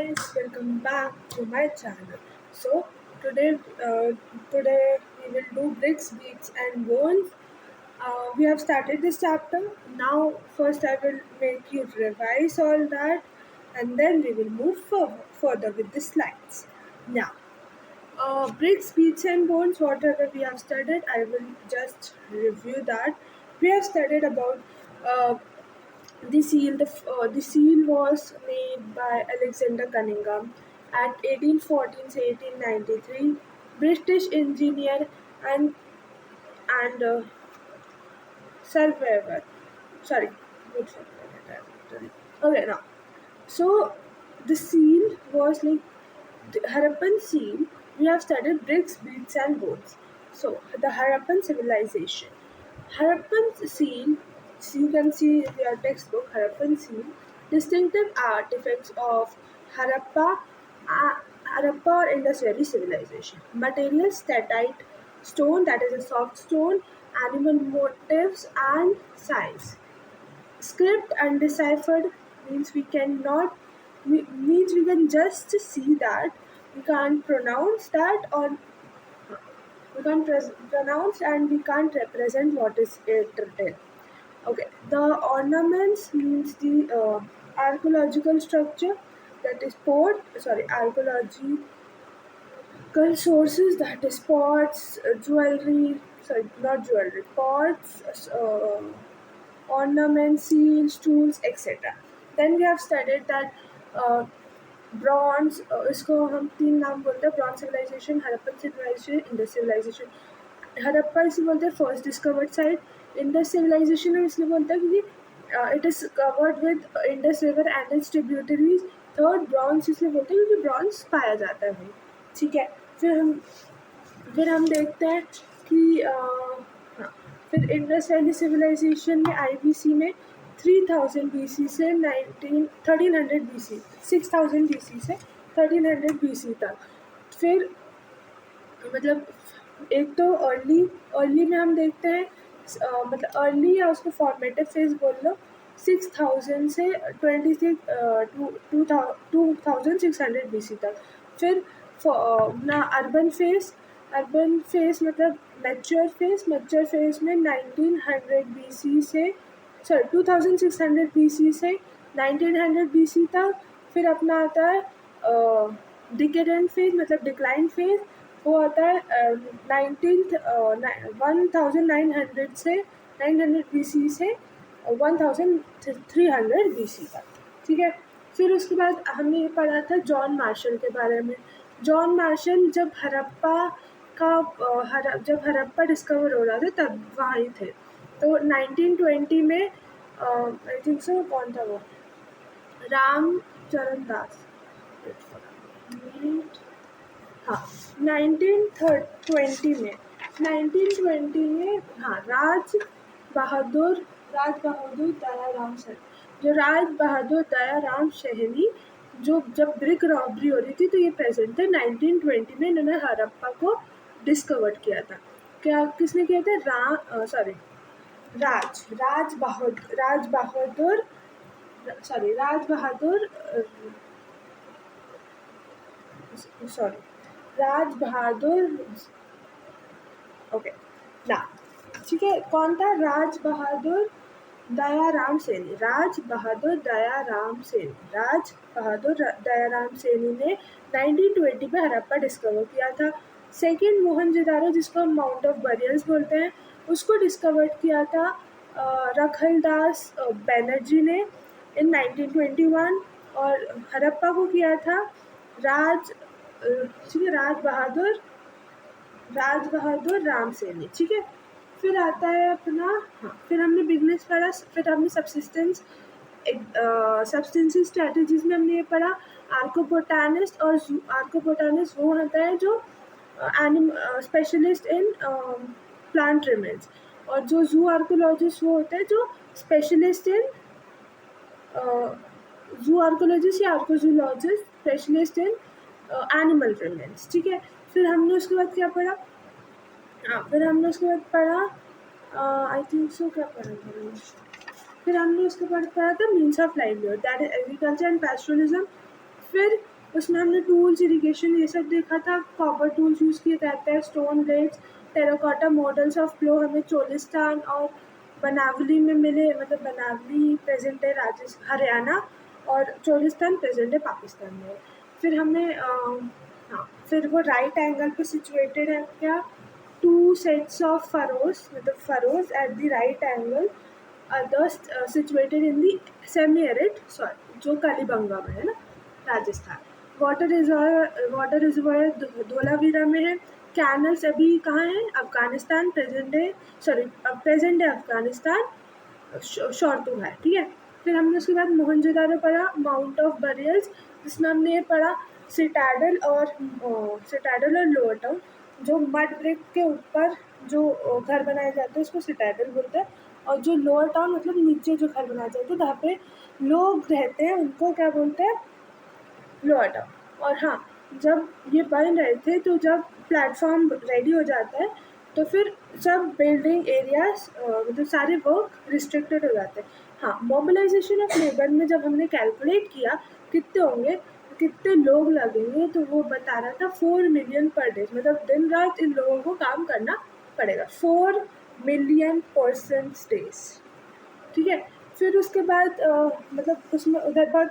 guys, welcome back to my channel. So today, uh, today we will do bricks, beats, and bones. We have started this chapter. Now, first I will make you revise all that, and then we will move further with the slides. Now, bricks, beats, and bones. Whatever we have studied, I will just review that. We have studied about. The seal was made by Alexander Cunningham at 1814 to 1893. British engineer and and surveyor. Sorry, good surveyor. Okay, now so the seal was like the Harappan seal. We have studied bricks, beads, and bones. So the Harappan civilization. Harappan seal, you can see in your textbook, Harappan seal, distinctive artifacts of Harappa, uh, Harappa or Indus Valley civilization. Materials, statite, stone, that is a soft stone, animal motifs, and signs. Script undeciphered means means we can just see that, we can't pronounce that, or we can't pronounce and we can't represent what is it written. Okay, the ornaments means the archaeological structure, that is archaeological sources, that is pots, jewelry, sorry, not jewelry, pots, ornaments, seals, tools, etc. Then we have studied that uh, bronze इसको हम तीन नाम बोलते हैं, bronze civilization, Harappan civilization, Indus civilization. Harappa इसलिए बोलते हैं first discovered site. Indus civilization हम इसलिए बोलते हैं क्योंकि it is covered with Indus river and its tributaries. Third bronze इसलिए बोलते हैं क्योंकि ब्रॉन्ज पाया जाता है. ठीक है. फिर हम देखते हैं कि हाँ, फिर इंडस वैली सिविलाइजेशन में IBC में 3000 BC से 1300 BC, 6000 BC से 1300 BC तक. फिर मतलब एक तो अर्ली में हम देखते हैं, मतलब अर्ली या उसको फॉर्मेटिव फेज बोल लो, 6000 से 2600 BC तक. फिर ना अर्बन फेज मतलब मैच्योर फेज में 1900 BC से 2600 BC से 1900 BC तक. फिर अपना आता है डिकेडेंट फेज मतलब डिक्लाइन फेज, वो आता है 1900 से 900 BC से 1300 BC तक. ठीक है. फिर उसके बाद हमने ये पढ़ा था जॉन मार्शल के बारे में. जॉन मार्शल जब हड़प्पा डिस्कवर हो रहा था तब वहाँ ही थे. तो 1920 में आई थिंक सो कौन था वो, रामचरण दास. हाँ, 1920 में हाँ, राज बहादुर दयाराम शहनी, जो जब ब्रिक रॉबरी हो रही थी तो ये प्रेजेंट थे. 1920 में इन्होंने हड़प्पा को डिस्कवर किया था. क्या किसने किया था? राज बहादुर ओके ना. ठीक है. कौन था? राज बहादुर दयाराम सैनी ने 1920 में हड़प्पा डिस्कवर किया था. सेकेंड मोहनजोदारो, जिसको हम माउंट ऑफ बरियल्स बोलते हैं, उसको डिस्कवर किया था रखलदास बैनर्जी ने इन 1921. और हड़प्पा को किया था राज बहादुर राम सैनी. ठीक है. फिर आता है अपना फिर हमने बिजनेस पढ़ा. फिर हमने सब्सटेंशियल स्ट्रेटजीज में हमने ये पढ़ा आर्कोबोटानिस्ट. और आर्कोबोटानिस्ट वो होता है जो स्पेशलिस्ट इन प्लांट रिमेन्स. और जो जू आर्कोलॉजिस्ट वो होता है जो स्पेशलिस्ट इन जू आर्कोलॉजिस्ट या आर्कोजूलॉजिस्ट स्पेशलिस्ट इन एनिमल रिमेन्स. ठीक है. फिर हमने उसके बाद क्या पढ़ा? फिर हमने उसके बाद पढ़ा आई थिंक सो क्या पढ़ा था. फिर हमने उसके बाद पढ़ा था means of livelihood, that is agriculture and pastoralism. फिर उसमें हमने टूल्स, इरिगेशन ये सब देखा था। कॉपर टूल्स यूज़ किए जाते हैं, stone blades, terracotta models of plough हमें चोलिस्तान और बनावली में मिले। मतलब बनावली प्रेजेंट है हरियाणा, और चोलिस्तान प्रेजेंट है पाकिस्तान में। फिर हमें हाँ, फिर वो राइट एंगल पे सिचुएटेड है क्या, टू सेट्स ऑफ फरोज, मतलब furrows at the right angle, others situated in the semi arid soil, जो कालीबंगा में है ना, राजस्थान। वाटर रिजर्वायर धोलावीरा में है। कैनल्स अभी कहाँ है, अफगानिस्तान प्रेजेंट है, सॉरी प्रेजेंट है अफगानिस्तान, शॉर्टू है, ठीक है। फिर हमने उसके बाद मोहनजोदारो पढ़ा, माउंट ऑफ बरियल्स, जिसमें हमने ये पढ़ा सिटाडल और लोअर टाउन, जो मड ब्रिक के ऊपर जो घर बनाए जाते हैं उसको सिटाडल बोलते हैं, और जो लोअर टाउन मतलब नीचे जो घर बनाए जाते हैं जहाँ पे लोग रहते हैं उनको क्या बोलते हैं, लोअर टाउन। और हाँ, जब ये बन रहे थे तो जब प्लेटफॉर्म रेडी हो जाता है तो फिर सब बिल्डिंग एरियाज मतलब सारे वर्क रिस्ट्रिक्टेड हो जाते हैं। हाँ, मोबिलाइजेशन ऑफ लेबर में जब हमने कैलकुलेट किया कितने होंगे, कितने लोग लगेंगे, तो वो बता रहा था 4 मिलियन पर डे, मतलब दिन रात इन लोगों को काम करना पड़ेगा, 4 मिलियन पर्सन डेज, ठीक है। फिर उसके बाद मतलब उसमें उधर बहुत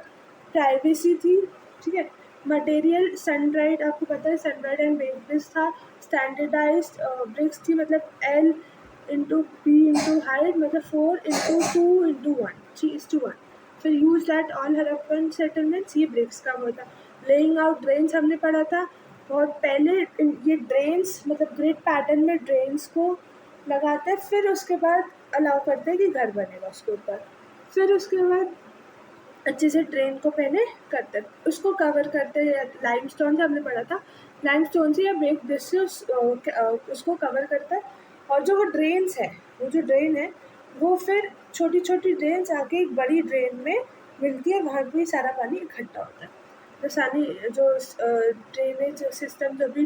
प्राइवेसी थी, ठीक है। मटेरियल सनड्राइड, आपको पता है सनड्राइड एंड बेक्ड ब्रिक्स था। स्टैंडर्डाइज्ड ब्रिक्स थी, मतलब L into B into height, मतलब 4:2:1, 3:1। फिर use that all Harappan settlements, ये ब्रिक्स का वो था। लेइंग आउट ड्रेन्स हमने पढ़ा था बहुत पहले। ये ड्रेन्स मतलब ग्रिड पैटर्न में ड्रेन्स को लगाते हैं, फिर उसके बाद अलाउ करते हैं कि घर बनेगा उसके ऊपर। फिर उसके बाद अच्छे से ड्रेन को पहले करते हैं, उसको कवर करते हैं लाइमस्टोन से, हमने पढ़ा था लाइमस्टोन से या बेक ब्रिक्स से उसको कवर करता है। और जो वो ड्रेन्स है, वो जो ड्रेन है वो फिर छोटी छोटी ड्रेन्स आके एक बड़ी ड्रेन में मिलती है, वहाँ पे सारा पानी इकट्ठा होता है। तो सारी जो ड्रेनेज सिस्टम जो भी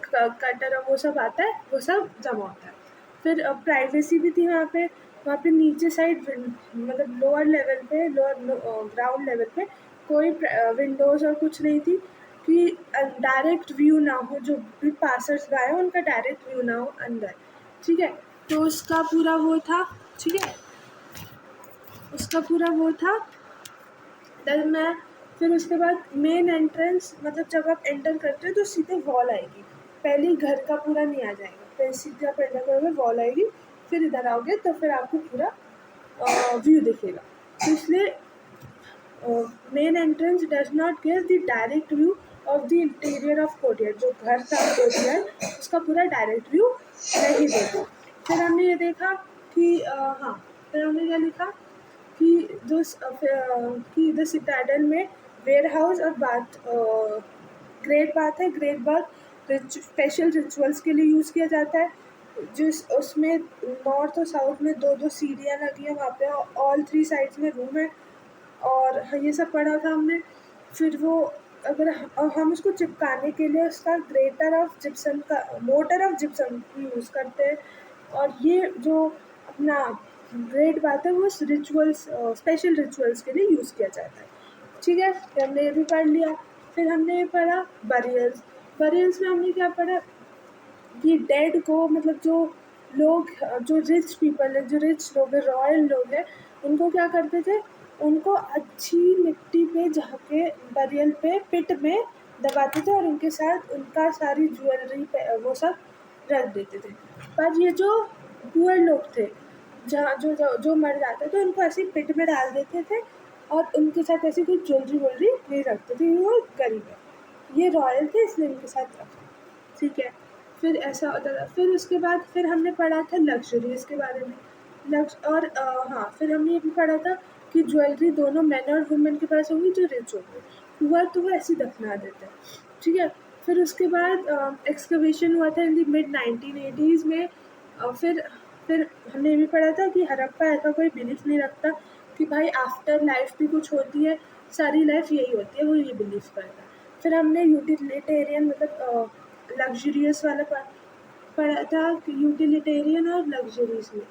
कटर और वो सब आता है वो सब जमा होता है। फिर प्राइवेसी भी थी वहाँ पे नीचे साइड मतलब लोअर लेवल पे, ग्राउंड लेवल पे कोई विंडोज़ और कुछ नहीं थी कि डायरेक्ट व्यू ना हो, जो भी पासर्स बाय हो उनका डायरेक्ट व्यू ना हो अंदर, ठीक है। तो उसका पूरा वो था, ठीक है, उसका पूरा वो था। देन मैं फिर उसके बाद मेन एंट्रेंस, मतलब जब आप एंटर करते हो तो सीधे वॉल आएगी, पहले ही घर का पूरा नहीं आ जाएगा, पहले सीधे आप एंटर करोगे वॉल आएगी, फिर इधर आओगे तो फिर आपको पूरा व्यू दिखेगा। तो इसलिए main entrance does not give the direct view of the interior of courtyard, जो घर का कोर्टयार्ड उसका पूरा डायरेक्ट व्यू नहीं देता। फिर हमने ये देखा कि हाँ, फिर हमने क्या लिखा कि कि द सिटाडल में वेयर हाउस और बाथ, ग्रेट बाथ है। ग्रेट बाथ स्पेशल रिचुअल्स के लिए यूज़ किया जाता है, जिस उसमें नॉर्थ और साउथ में दो दो सीढ़ियाँ लगी हैं, वहाँ पे ऑल 3 साइड्स में रूम है, और ये सब पढ़ा था हमने। फिर वो अगर हम उसको चिपकाने के लिए उसका मोटर ऑफ जिप्सम यूज़ करते हैं, और ये जो अपना ग्रेट बात है वो रिचुअल्स, स्पेशल रिचुअल्स के लिए यूज़ किया जाता है, ठीक है। फिर हमने ये भी पढ़ लिया। फिर हमने ये पढ़ा बरियल्स। बरियल्स में हमने क्या पढ़ा कि डेड को, मतलब जो लोग, जो रिच पीपल है, जो रिच लोग हैं, रॉयल लोग हैं, उनको क्या करते थे, उनको अच्छी मिट्टी पे जहाँ के बरियल पे पिट में दबाते थे, और उनके साथ उनका सारी ज्वेलरी पे वो सब रख देते थे। पर ये जो पुअर लोग थे, जहाँ जो मर जाते थे उनको ऐसे पिट में डाल देते थे, और उनके साथ ऐसी कोई ज्वेलरी वोलरी नहीं रखते थे, वो गरीब है, ये रॉयल थे इसलिए उनके साथ रखा, ठीक है। फिर ऐसा होता था। फिर उसके बाद फिर हमने पढ़ा था लग्जरीज़ के बारे में। और हाँ, फिर हमने ये भी पढ़ा था कि ज्वेलरी दोनों मैन और वुमेन के पास होंगी जो रिच होंगे, पुअर तो वो ऐसे ही दफना देते हैं, ठीक है। फिर उसके बाद एक्सकवेशन हुआ था इन द मिड 1980s में। फिर हमने ये भी पढ़ा था कि हड़प्पा ऐसा कोई बिलीफ नहीं रखता कि भाई आफ्टर लाइफ भी कुछ होती है, सारी लाइफ यही होती है, वो ये बिलीव करता है। फिर हमने यूटिलिटेरियन मतलब लग्जरियस वाला पढ़ा था कि यूटिलिटेरियन और लग्जरीज में,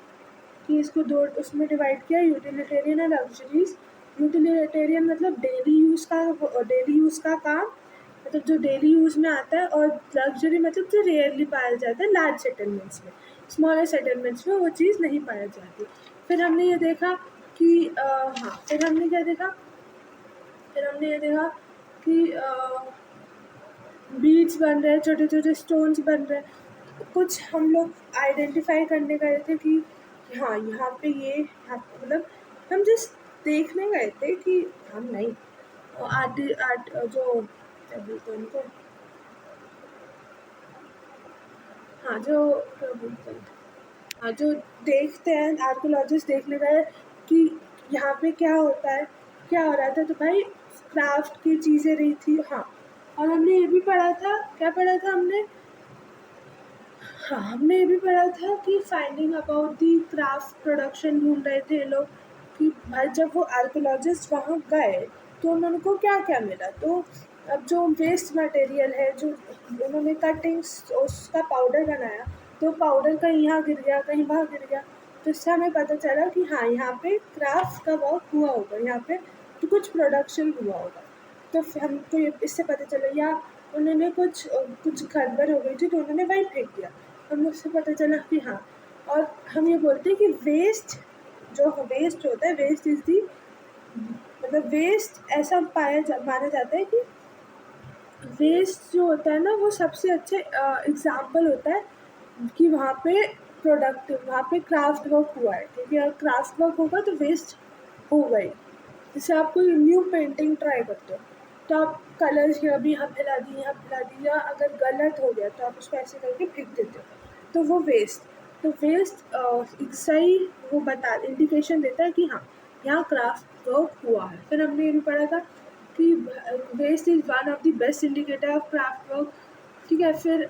कि इसको दो उसमें डिवाइड किया, यूटिलिटेरियन और लग्जरीज। यूटिलिटेरियन मतलब डेली यूज़ का काम, मतलब जो डेली यूज़ में आता है, और लग्जरी मतलब जो रेयरली पाया जाता है लार्ज सेटलमेंट्स में। स्मॉलर सेटलमेंट्स में वो चीज़ नहीं पाई जाती। फिर हमने ये देखा कि हाँ, फिर हमने ये देखा कि बीड्स बन रहे हैं, छोटे छोटे स्टोन्स बन रहे हैं। कुछ हम लोग आइडेंटिफाई करने गए थे कि हाँ यहाँ पे ये, यहाँ मतलब हम जस्ट देखने गए थे कि हम नहीं, आर्ट जो क्या बोलते हैं उनको, हाँ जो क्या बोलते हैं, हाँ जो देखते हैं, आर्कोलॉजिस्ट देखने गए कि यहाँ पे क्या होता है, क्या हो रहा था, तो भाई क्राफ्ट की चीज़ें रही थी। हाँ, और हमने ये भी पढ़ा था, क्या पढ़ा था हमने, हाँ हमने ये भी पढ़ा था कि finding about the craft production ढूंढ रहे थे ये लोग, कि भाई जब वो आर्कोलॉजिस्ट वहाँ गए तो उनको क्या क्या मिला। तो अब जो वेस्ट मटेरियल है, जो उन्होंने कटिंग्स उसका पाउडर बनाया, तो पाउडर कहीं यहाँ गिर गया, कहीं वहाँ गिर गया, तो इससे हमें पता चला कि हाँ यहाँ पे क्राफ्ट का वर्क हुआ होगा, यहाँ पे तो कुछ प्रोडक्शन हुआ होगा। तो फिर हमको इससे पता चला, या उन्होंने कुछ गड़बड़ हो गई थी तो उन्होंने वहीं फेंक दिया, हमें उससे पता चला कि हाँ। और हम ये बोलते हैं कि वेस्ट होता है, वेस्ट इज़ दी, मतलब वेस्ट ऐसा माना जाता है कि वेस्ट जो होता है ना, वो सबसे अच्छे एग्जाम्पल होता है कि वहाँ पे वहाँ पे क्राफ्ट वर्क हुआ है, क्योंकि अगर क्राफ्ट वर्क होगा तो वेस्ट होगा ही। जैसे आप कोई न्यू पेंटिंग ट्राई करते हो, तो आप कलर्स यहाँ फैला दिए, यहाँ फैला दिए, या अगर गलत हो गया तो आप उसको ऐसे करके फेंक देते हो, तो वो वेस्ट, तो वेस्ट एक सही वो इंडिकेशन देता है कि हाँ यहाँ क्राफ्ट वर्क हुआ है। फिर हमने ये भी पढ़ा था कि waste is one of the best indicator of craft work. ठीक है, फिर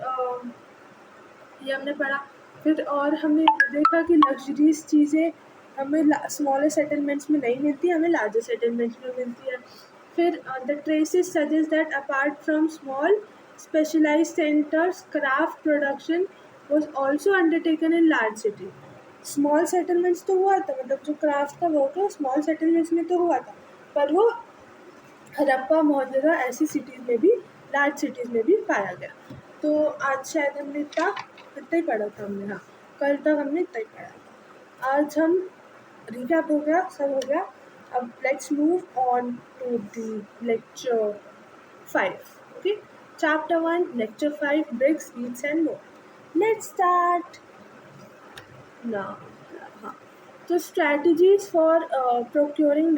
ये हमने पढ़ा। फिर और हमने देखा कि लग्जरीज चीज़ें हमें स्मॉलर सेटलमेंट्स में नहीं मिलती, हमें लार्जर सेटलमेंट्स में मिलती है। फिर the traces suggest that apart from small specialised centres, craft production was also undertaken in large city. Small settlements तो हुआ था, मतलब जो क्राफ्ट का वर्क है स्मॉल सेटलमेंट्स में तो हुआ था, पर वो हड़प्पा मोहल्ला ऐसी सिटीज़ में भी, लार्ज सिटीज़ में भी पाया गया। तो आज शायद हमने इतना ही पढ़ा था हमने, हाँ कल तक हमने इतना ही पढ़ा था। आज हम रिकैप हो गया, सब हो गया। अब let's move on to the lecture 5। Okay, chapter 1 lecture 5 bricks beads and more. Let's start now. हाँ, तो स्ट्रैटेजीज फॉर प्रोक्योरिंग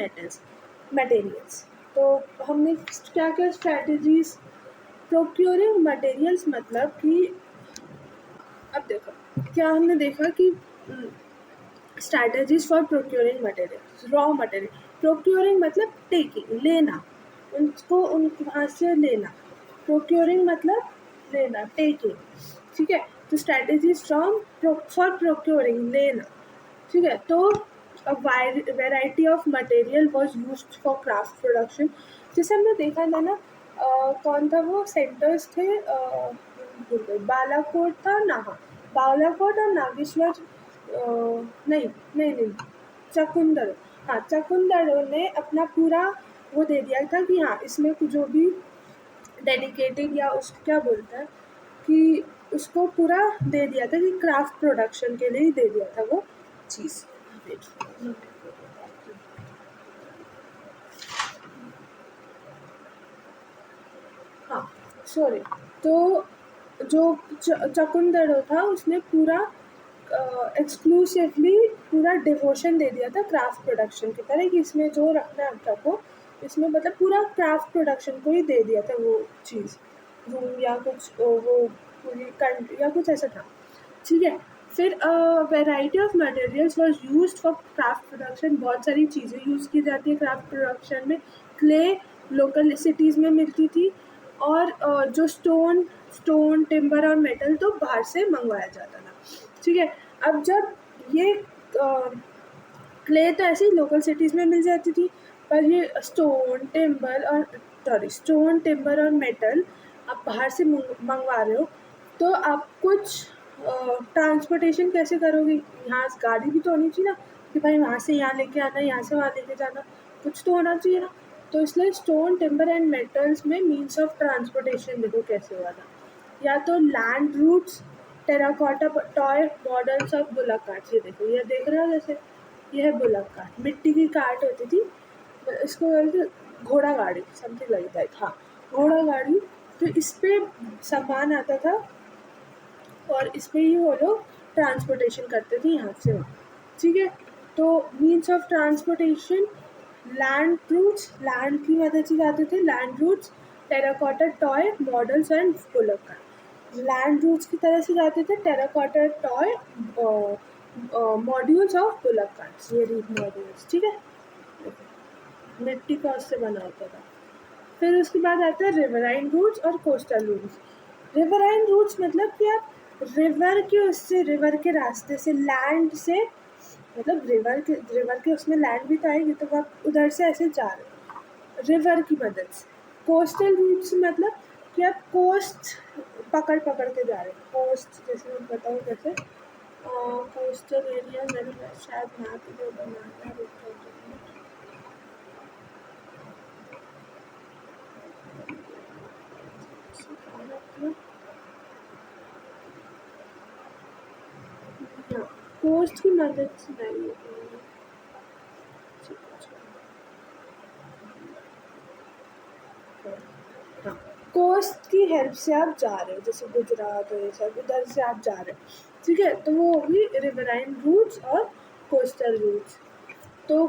मटेरियल्स। तो हमने क्या क्या स्ट्रैटेजीज, प्रोक्योरिंग मटेरियल्स मतलब कि, अब देखो क्या हमने देखा कि strategies for procuring material, raw material. Procuring मतलब टेकिंग, लेना, उन वहाँ से लेना। प्रोक्योरिंग मतलब लेना, टेकिंग। ठीक है, तो स्ट्रैटेजीज फॉर प्रोक्योरिंग, लेना। ठीक है, तो a variety of material was used for craft production। जैसे हमने देखा था ना, कौन था वो सेंटर्स थे, बालाकोट था ना, हाँ बालाकोट और नागेश्वर, नहीं नहीं नहीं, चकुंदर, हाँ चकुंदर ने अपना पूरा वो दे दिया था कि हाँ इसमें जो भी डेडिकेटेड, या उसको क्या बोलता है, कि उसको पूरा दे दिया था कि क्राफ्ट प्रोडक्शन के लिए ही दे दिया था वो चीज़। हाँ सॉरी, तो जो चकुंदर था उसने पूरा एक्सक्लूसिवली पूरा डिवोशन दे दिया था क्राफ्ट प्रोडक्शन की तरह, कि इसमें जो रखना है रखो, इसमें मतलब पूरा क्राफ्ट प्रोडक्शन को ही दे दिया था वो चीज़, रूम या कुछ वो पूरी कंट्री या कुछ ऐसा था। ठीक है, फिर variety of materials was used for craft production. बहुत सारी चीज़ें यूज़ की जाती है क्राफ्ट प्रोडक्शन में। क्ले लोकल सिटीज़ में मिलती थी, और जो स्टोन टिम्बर और मेटल तो बाहर से मंगवाया जाता था। ठीक है, अब जब ये क्ले तो ऐसे ही लोकल सिटीज़ में मिल जाती थी, पर ये स्टोन टिम्बर और मेटल आप बाहर से मंगवा रहे हो, तो आप कुछ ट्रांसपोर्टेशन कैसे करोगे, यहाँ गाड़ी भी तो होनी चाहिए ना, कि भाई वहाँ से यहाँ लेके आना, यहाँ से वहाँ लेके जाना। कुछ तो होना चाहिए ना। तो इसलिए स्टोन, टिम्बर एंड मेटल्स में मीन्स ऑफ ट्रांसपोर्टेशन देखो कैसे हुआ था। या तो land routes, terracotta toy models of bullock cart. ये देखो, ये देख रहे हो जैसे ये है बुलक कार्ट, मिट्टी की कार्ट होती थी, इसको बोलते घोड़ा गाड़ी, समथिंग लाइक दैट। हाँ, घोड़ा गाड़ी। तो इस पे सामान आता था और इस पे ही वो लोग ट्रांसपोर्टेशन करते थे यहाँ से वहाँ, ठीक है। तो means of transportation, land routes, land की मदद से जाते थे, land routes, terracotta toy models and bullock cart. Land routes की तरह से जाते थे, terracotta toy modules of bullock carts, ये रीड मॉड्यूल्स, ठीक है, मिट्टी का उससे बना होता था। फिर उसके बाद आता है रिवराइन रूट्स और कोस्टल रूट्स। रिवराइन रूट्स मतलब कि आप रिवर के उससे, रिवर के रास्ते से, लैंड से, मतलब रिवर के उसमें लैंड भी तो आएगी, तो आप उधर से ऐसे जा रहे हो रिवर की मदद से। कोस्टल रूट्स मतलब कि आप कोस्ट पकड़ पकड़ के जा रहे हो, कोस्ट जैसे मैं बताऊँ कैसे, कोस्टल एरिया, मैंने शायद मैप इधर बनाया है, कोस्ट की मदद से नहीं होती। हाँ, कोस्ट की हेल्प से आप जा रहे हो, जैसे गुजरात और ये सब उधर से आप जा रहे हो, ठीक है, तो वो होगी रिवराइन रूट्स और कोस्टल रूट्स। तो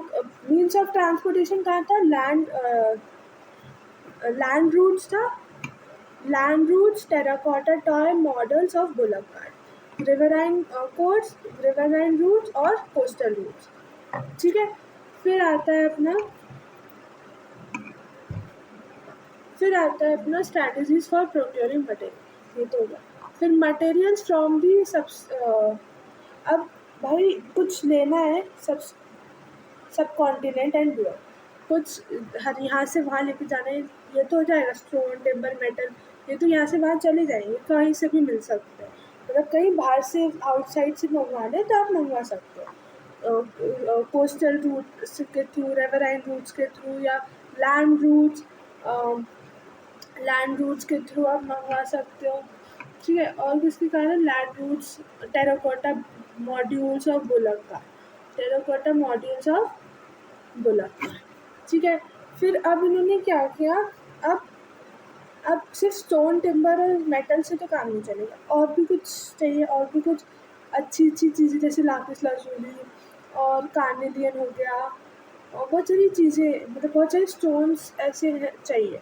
मीन्स ऑफ ट्रांसपोर्टेशन कहाँ था, लैंड रूट्स था, land routes, terracotta toy models of bullock cart, riverine coast, riverine routes और कोस्टल रूट्स, ठीक है। फिर आता है अपना स्ट्रैटेजीज फॉर प्रोक्योरिंग मटेरियल, ये तो होगा। फिर मटेरियल्स फ्रॉम दी अब भाई कुछ लेना है सब कॉन्टिनेंट एंड बियॉन्ड, कुछ हर यहाँ से वहाँ लेके जाना है, ये तो हो जाएगा स्टोन, टिम्बर, मेटल, ये तो यहाँ से वहाँ चले जाएंगे, कहीं से भी मिल सकते हैं, मतलब कहीं बाहर से आउटसाइड से मंगवा लें तो आप मंगवा सकते हो कोस्टल रूट के थ्रू, रेवराइन रूट्स के थ्रू, या लैंड रूट्स, लैंड रूट्स के थ्रू आप मंगवा सकते हो, ठीक है। और किसके कारण, land routes, terracotta modules of bullock का, टेराकोटा मॉड्यूल्स ऑफ बुलक का, ठीक है। फिर अब इन्होंने क्या किया, अब अब सिर्फ स्टोन, टिम्बर और मेटल से तो काम नहीं चलेगा, और भी कुछ चाहिए, और भी कुछ अच्छी अच्छी चीज़ें, जैसे लापिस लाजुली और कार्नेलियन हो गया, और बहुत सारी चीज़ें, मतलब बहुत सारे स्टोन्स ऐसे चाहिए।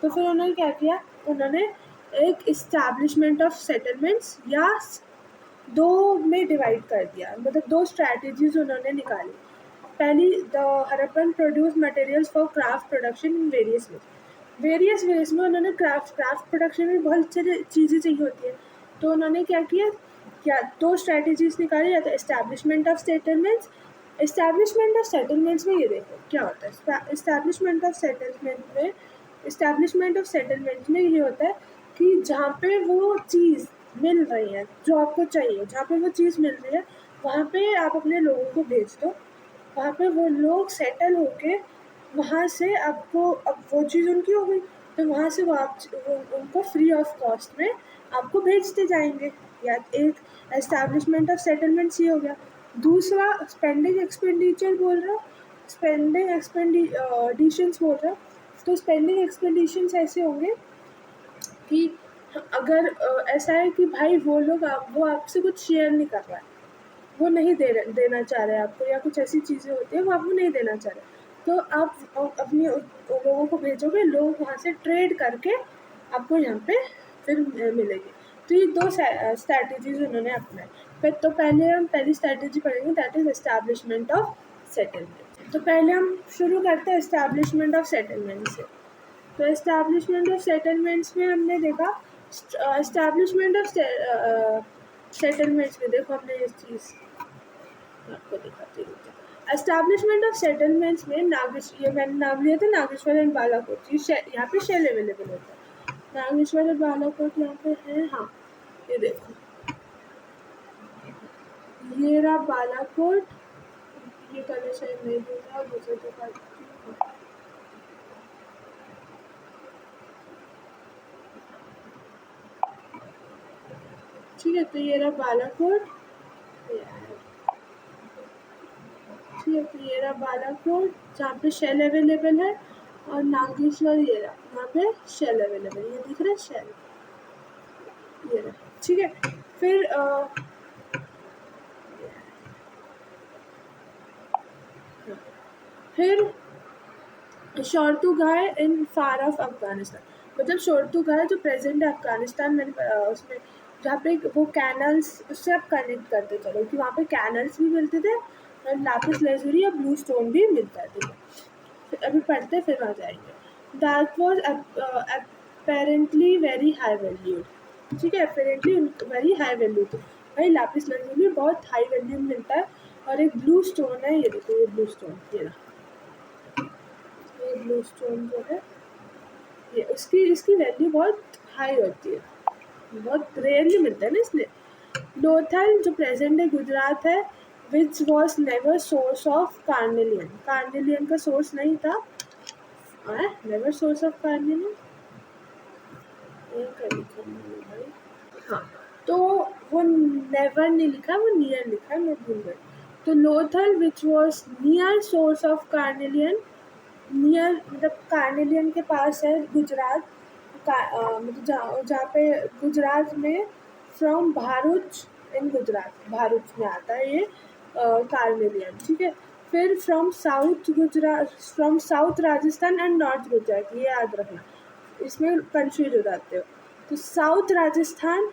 तो फिर उन्होंने क्या किया, उन्होंने एक इस्टेब्लिशमेंट ऑफ सेटलमेंट्स या दो में डिवाइड कर दिया, मतलब दो स्ट्रैटेजीज उन्होंने निकाली। पहली, the Harappan produce materials for craft production in various ways में उन्होंने क्राफ्ट प्रोडक्शन में बहुत सारी चीज़ें चाहिए होती है, तो उन्होंने क्या किया, दो स्ट्रैटेजीज निकाली, या तो इस्टेब्लिशमेंट ऑफ सेटलमेंट्स में ये देखो क्या होता है, इस्टेब्लिशमेंट ऑफ सेटलमेंट में ये होता है कि जहाँ पे वो चीज़ मिल रही है जो आपको चाहिए, जहाँ पे वो चीज़ मिल रही है वहाँ पे आप अपने लोगों को भेज दो, वहाँ पे वो लोग सेटल होके वहाँ से आपको, अब वो चीज़ उनकी हो गई, तो वहाँ से वो उनको फ्री ऑफ कॉस्ट में आपको भेजते जाएंगे। या एक एस्टैब्लिशमेंट ऑफ सेटलमेंट्स ये हो गया। दूसरा स्पेंडिंग एक्सपेंडिचर बोल रहा हूँ, स्पेंडिंग एक्सपेंडिशंस बोल रहा हूँ। तो स्पेंडिंग एक्सपेंडिशंस ऐसे होंगे कि अगर ऐसा है कि भाई वो आपसे कुछ शेयर नहीं कर रहा है, वो नहीं देना चाह रहे आपको, या कुछ ऐसी चीज़ें होती हैं वो आपको नहीं देना चाह रहे, तो आप अपने लोगों को भेजोगे, लोग वहाँ से ट्रेड करके आपको यहाँ पे फिर मिलेगी। तो ये दो स्ट्रैटेजीज उन्होंने अपनाए। फिर तो पहले हम पहली स्ट्रैटेजी पढ़ेंगे, that is establishment of settlement. तो पहले हम शुरू करते हैं एस्टैब्लिशमेंट ऑफ सेटलमेंट से। तो एस्टैब्लिशमेंट ऑफ सेटलमेंट्स में हमने देखा, एस्टैब्लिशमेंट ऑफ सेटलमेंट्स में देखो हमने ये चीज़ आपको दिखाती हूँ। एस्टैब्लिशमेंट ऑफ सेटलमेंट्स में ये मैंने नाम लिया था नागेश्वर एंड बालाकोट, यहाँ पे शेल अवेलेबल होता है। नागेश्वर और बालाकोट यहाँ पे है, हाँ ये देखो, ये रहा बालाकोट, ये कलर शायद नहीं दूंगा, दूसरे दिखा, ठीक है, तो ये रहा बालाकोट। ठीक है, तो ये रहा बालाकोट जहाँ पे शेल अवेलेबल है, और नागेश्वर ये रहा, यहाँ पे शेल अवेलेबल, ये दिख रहा है शेल, ये रहा। ठीक है, फिर फिर शोरतुगाह इन फार ऑफ अफगानिस्तान, मतलब शोरतुगाह जो प्रेजेंट है अफगानिस्तान में, उसमें जहाँ पे वो कैनल्स, उससे आप कनेक्ट करते चलो कि वहाँ पे कैनल्स भी मिलते थे और लापिस लेजुरी या ब्लू स्टोन भी मिलता है। ठीक है, अभी पढ़ते फिर वहाँ जाएंगे। That was apparently very high value. ठीक है, अपेरेंटली वेरी हाई वैल्यू थी भाई, लापिस लेजुरी बहुत हाई वैल्यू में मिलता है। और एक ब्लू स्टोन है, ये देखो ये ब्लू स्टोन, ये रहा, ये ब्लू स्टोन जो है ये इसकी वैल्यू बहुत हाई होती है, बहुत रेयरली मिलता है ना, इसलिए। लोथल जो प्रेजेंट है गुजरात है, which was never source of carnelian, carnelian का सोर्स नहीं था, नेवर सोर्स ऑफ कार्नेलियन, भाई हाँ, तो वो नेवर नहीं लिखा, वो नियर लिखा है, मैं भूल गई। तो Lothal which was near source of carnelian, near मतलब कार्नेलियन के पास है गुजरात मतलब जहाँ पे गुजरात में, फ्रॉम भारूच इन गुजरात, भारूच में आता है ये कार्नेलियन। ठीक है, फिर from south Gujarat, from south Rajasthan and north Gujarat, ये याद रखना, इसमें कंफ्यूज हो जाते हो। तो south Rajasthan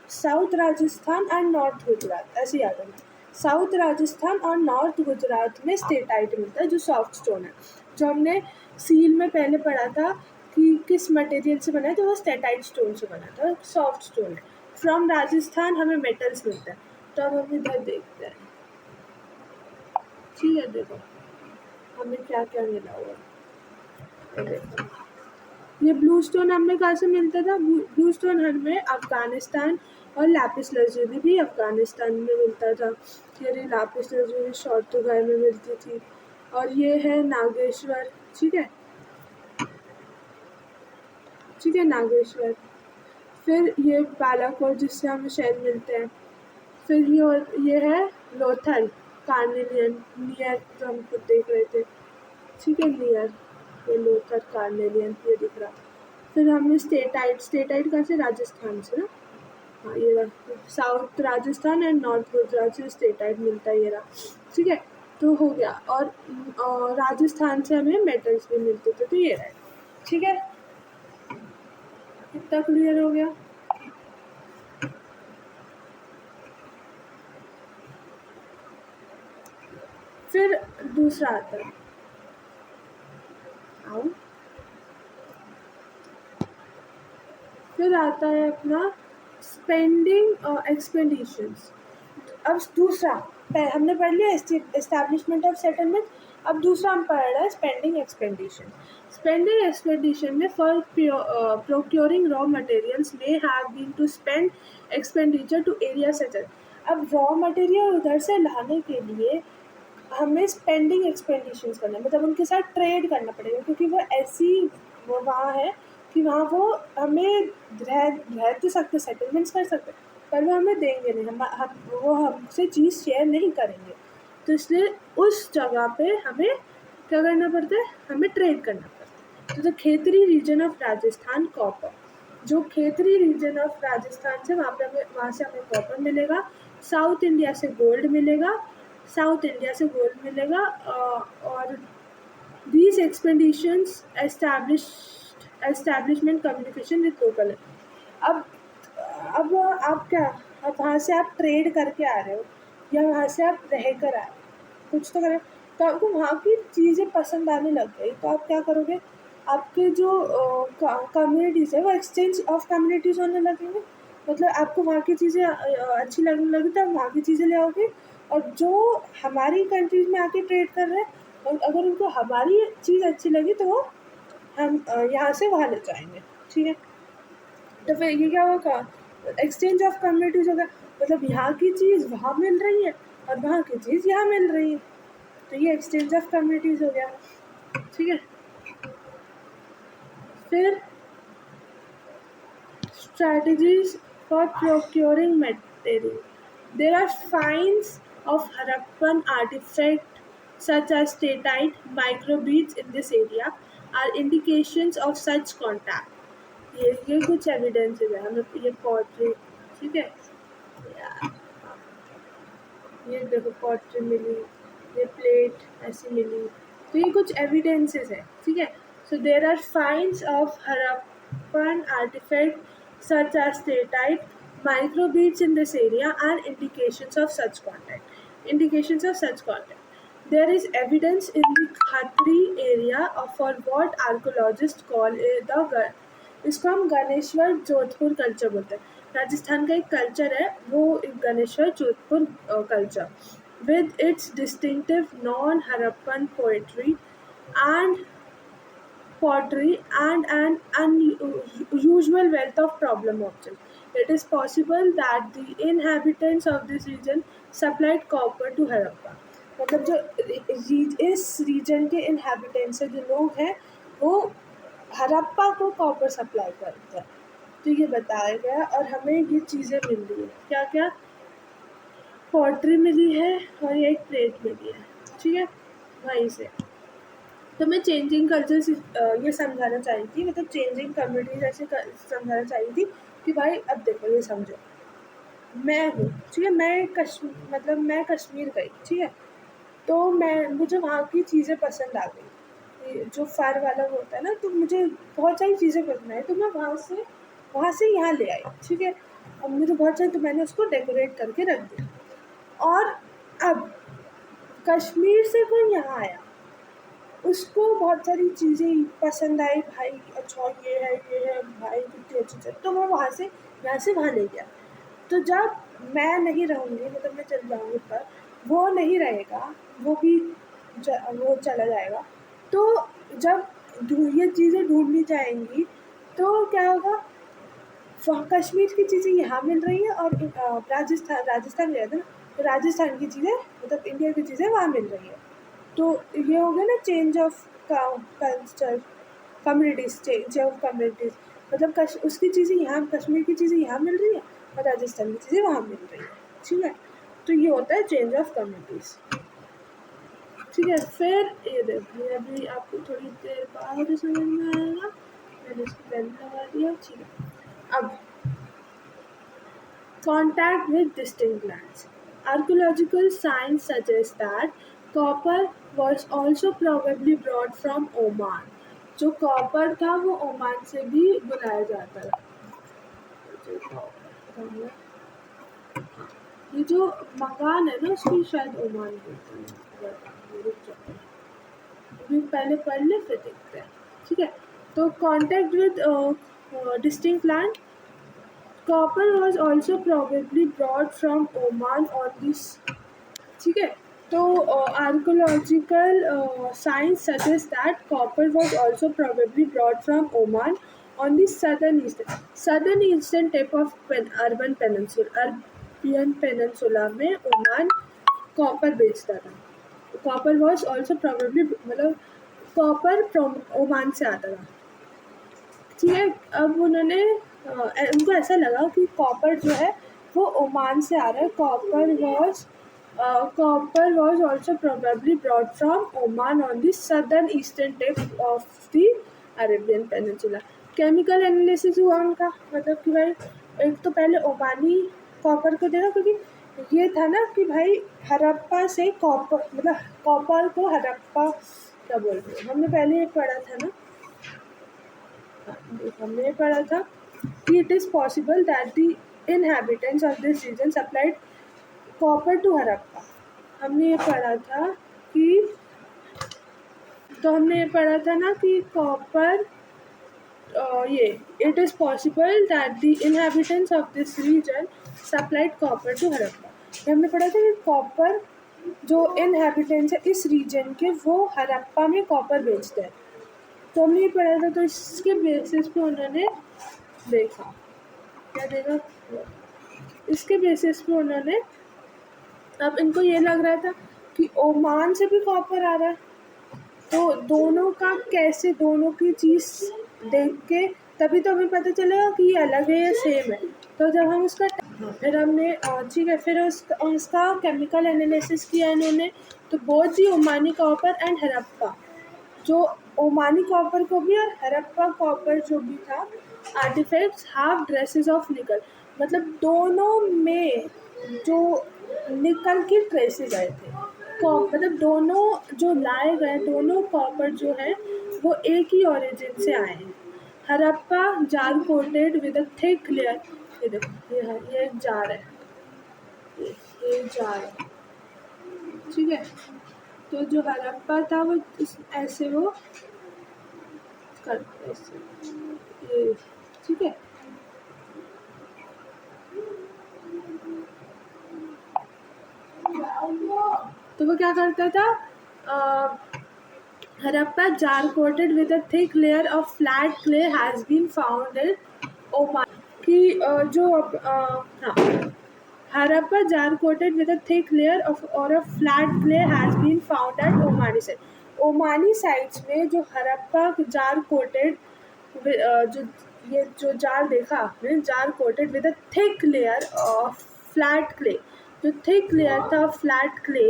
and north Gujarat, ऐसे याद रखना। साउथ राजस्थान और नॉर्थ गुजरात में स्टेटाइट मिलता है, जो सॉफ्ट स्टोन है, जो हमने सील में पहले पढ़ा था कि किस मटेरियल से बना है, तो वो स्टेटाइट स्टोन से बना था, सॉफ्ट स्टोन है। फ्रॉम राजस्थान हमें मेटल्स मिलता है, तो अब हम इधर देखते हैं। ठीक है, देखो हमें क्या क्या मिला हुआ, देखो ये ब्लू स्टोन हमें कहाँ से मिलता था, ब्लू स्टोन हमें अफगानिस्तान, और लापिस लजुली भी अफगानिस्तान में मिलता था। ये लापिस लजुली शोरतुगाह में मिलती थी, और ये है नागेश्वर। ठीक है, ठीक है, नागेश्वर। फिर ये बालाकोट जिससे हमें शेल मिलते हैं। फिर ये है लोथल कार्नेलियन, नियर जो हम खुद देख रहे थे। ठीक है, नियर ये लोथल कार्नेलियन, ये दिख रहा। फिर हमें स्टेटाइट कहाँ से, राजस्थान से ना, हाँ ये रहा, south Rajasthan and north Gujarat से स्टेटाइट मिलता है, ये रहा। ठीक है, तो हो गया, और राजस्थान से हमें मेटल्स भी मिलते थे, तो ये रहा। ठीक है, कितना क्लियर हो गया। फिर दूसरा आता है, आओ, फिर आता है अपना स्पेंडिंग एक्सपेंडिशंस। अब दूसरा हमने पढ़ लिया एस्टैब्लिशमेंट ऑफ सेटलमेंट, अब दूसरा हम पढ़ रहे हैं स्पेंडिंग एक्सपेंडिशन। स्पेंडिंग एक्सपेंडिशन में for procuring raw materials may have been to spend expenditure to area settle. अब रॉ मटेरियल उधर से लाने के लिए हमें स्पेंडिंग एक्सपेंडिशंस करना, मतलब उनके साथ ट्रेड करना पड़ेगा, क्योंकि वो ऐसी वो वहाँ है कि वहाँ वो हमें रह तो सकते, सेटलमेंट्स कर सकते, पर वो हमें देंगे नहीं, हम वो हमसे चीज़ शेयर नहीं करेंगे। तो इसलिए उस जगह पे हमें क्या करना पड़ता है, हमें ट्रेड करना पड़ता है। तो Khetri region of Rajasthan copper, जो खेतरी रीजन ऑफ राजस्थान से वहाँ से हमें कॉपर मिलेगा। साउथ इंडिया से गोल्ड मिलेगा, और these expeditions establishment communication with local। अब आप क्या, अब वहाँ से आप ट्रेड करके आ रहे हो, या वहाँ से आप रह कर आ रहे हो, कुछ तो करें, तो आपको वहाँ की चीज़ें पसंद आने लग गई, तो आप क्या करोगे, आपके जो कम्युनिटीज़ है वो एक्सचेंज ऑफ कम्युनिटीज़ होने लगेंगे, मतलब आपको वहाँ की चीज़ें अच्छी लगने लगी, तो आप वहाँ की चीज़ें ले आओगे, और जो हमारी कंट्रीज में आके ट्रेड कर रहे हैं, और अगर उनको हमारी चीज़ अच्छी लगी तो वो हम यहाँ से वहाँ ले जाएंगे। ठीक है, तो फिर ये क्या होगा, एक्सचेंज ऑफ कम्युनिटीज होगा, मतलब यहाँ की चीज़ वहाँ मिल रही है और वहाँ की चीज़ यहाँ मिल रही है, तो ये एक्सचेंज ऑफ कम्युनिटीज हो गया। ठीक है, फिर strategies for procuring material. There are finds of Harappan artifacts such as statite microbeads in this area are indications of such contact. ये कुछ evidences है हमें ये pottery ठीक है ये देखो पॉटरी मिली ये प्लेट ऐसी मिली तो ये कुछ एविडेंसेस है ठीक है so there are finds of Harappan artefact such as steatite microbeads in this area are indications of such contact. There is evidence in the Khatri area for what archaeologists call इसको हम Ganeshwar Jodhpur culture बोलते हैं राजस्थान का एक culture है वो Ganeshwar Jodhpur culture with its distinctive non-Harappan poetry and pottery and an unusual wealth of problem objects. It is possible that the inhabitants of this region supplied copper to Harappa. मतलब जो इस रीजन के inhabitants है जो लोग हैं वो हरप्पा को कॉपर सप्लाई करते हैं तो ये बताया गया और हमें ये चीज़ें मिल रही है क्या क्या पॉटरी मिली है और ये एक प्लेट मिली है ठीक है वहीं से तो मैं चेंजिंग कल्चर ये समझाना चाहिए थी मतलब चेंजिंग कम्युनिटीज ऐसे समझाना चाहिए थी कि भाई अब देखो ये समझो मैं हूँ ठीक है मैं कश्मीर गई ठीक है तो मुझे वहाँ की चीज़ें पसंद आ गई जो फार वाला होता है ना तो मुझे बहुत सारी चीज़ें पसंद आई तो मैं वहाँ से यहाँ ले आई ठीक है अब मुझे बहुत सारी तो मैंने उसको डेकोरेट करके रख दिया और अब कश्मीर से कोई यहाँ आया उसको बहुत सारी चीज़ें पसंद आई भाई अच्छा ये है भाई कितनी अच्छी चीज़ तो वो यहाँ से वहाँ ले गया तो जब मैं नहीं रहूँगी मतलब मैं चल जाऊँगी पर वो नहीं रहेगा वो चला जाएगा तो जब ये चीज़ें ढूंढनी जाएंगी तो क्या होगा कश्मीर की चीज़ें यहाँ मिल रही है और राजस्थान गया था ना तो राजस्थान की चीज़ें मतलब इंडिया की चीज़ें वहाँ मिल रही है तो ये हो गया ना चेंज ऑफ कल्चर कम्युनिटीज़ मतलब उसकी चीज़ें यहाँ कश्मीर की चीज़ें यहाँ मिल रही है और राजस्थान की चीज़ें वहाँ मिल रही है ठीक है तो ये होता है चेंज ऑफ कम्युनिटीज़ ठीक है फिर ये देखिए अभी आपको थोड़ी देर बाद समझ में आएगा मैंने इसको पेन लगा दिया ठीक है अब contact with distinct lands. Archaeological signs suggest that copper was also probably brought from Oman. जो कॉपर था वो ओमान से भी बुलाया जाता था ये जो मकान है ना उसकी शायद ओमान बोलते हैं अभी पहले पढ़ ले फिर देखते हैं ठीक है तो contact with distinct land copper was also probably broad from Oman on this ठीक है तो archaeological science suggest that copper was also probably broad from Oman on the southern eastern tip of Arabian peninsula में Oman copper बेचता था copper was also probably मतलब copper Oman से आता था ठीक है अब उनको ऐसा लगा कि कॉपर जो है वो ओमान से आ रहा है copper was also probably broad from Oman on the southern eastern tip of the Arabian peninsula chemical analysis हुआ उनका मतलब कि भाई एक तो पहले ओमानी कॉपर को देखा क्योंकि ये था ना कि भाई हरप्पा से कॉपर मतलब कॉपर को हरप्पा क्या बोलते हैं हमने पहले एक पढ़ा था ना हमने पढ़ा था कि it is possible that the inhabitants of this region supplied copper to Harappa. हमने ये पढ़ा था ना कि कॉपर ये it is possible that the inhabitants of this region supplied copper to Harappa. हमने पढ़ा था कि कॉपर जो inhabitants है इस रीजन के वो हरप्पा में कॉपर बेचते हैं तो हमने ये पढ़ा था तो इसके बेसिस पे उन्होंने देखा क्या देखा इसके बेसिस पे उन्होंने अब इनको ये लग रहा था कि ओमान से भी कॉपर आ रहा है तो दोनों की चीज़ देख के तभी तो हमें पता चलेगा कि ये अलग है या सेम है। तो जब हम उसका फिर हमने ठीक है, फिर उसका केमिकल एनालिसिस किया इन्होंने। तो both the Omani copper and Harappa, जो ओमानी कॉपर को भी और हड़प्पा कॉपर जो भी था, आर्टिफैक्ट्स हाफ ड्रेसेस ऑफ निकल, मतलब दोनों में जो निकल की ट्रेसेस आए थे। मतलब दोनों जो लाए गए दोनों कॉपर जो है वो एक ही ओरिजिन से आए हैं। Harappa jar coated with a thick layer, ये देखो ये एक जार है, ये जार है, ठीक है। तो जो हड़प्पा था वो ऐसे वो करते ऐसे, ये ठीक है। तो वो क्या करता था, Harappa jar coated with a thick layer of flat clay has been found in Oman की जो हाँ, Harappa jar coated with a thick layer of or a flat clay has been found at Omani site. Omani sites में जो Harappa jar coated, जो ये जो jar देखा आपने, jar coated with a thick layer of flat clay, जो thick layer था flat clay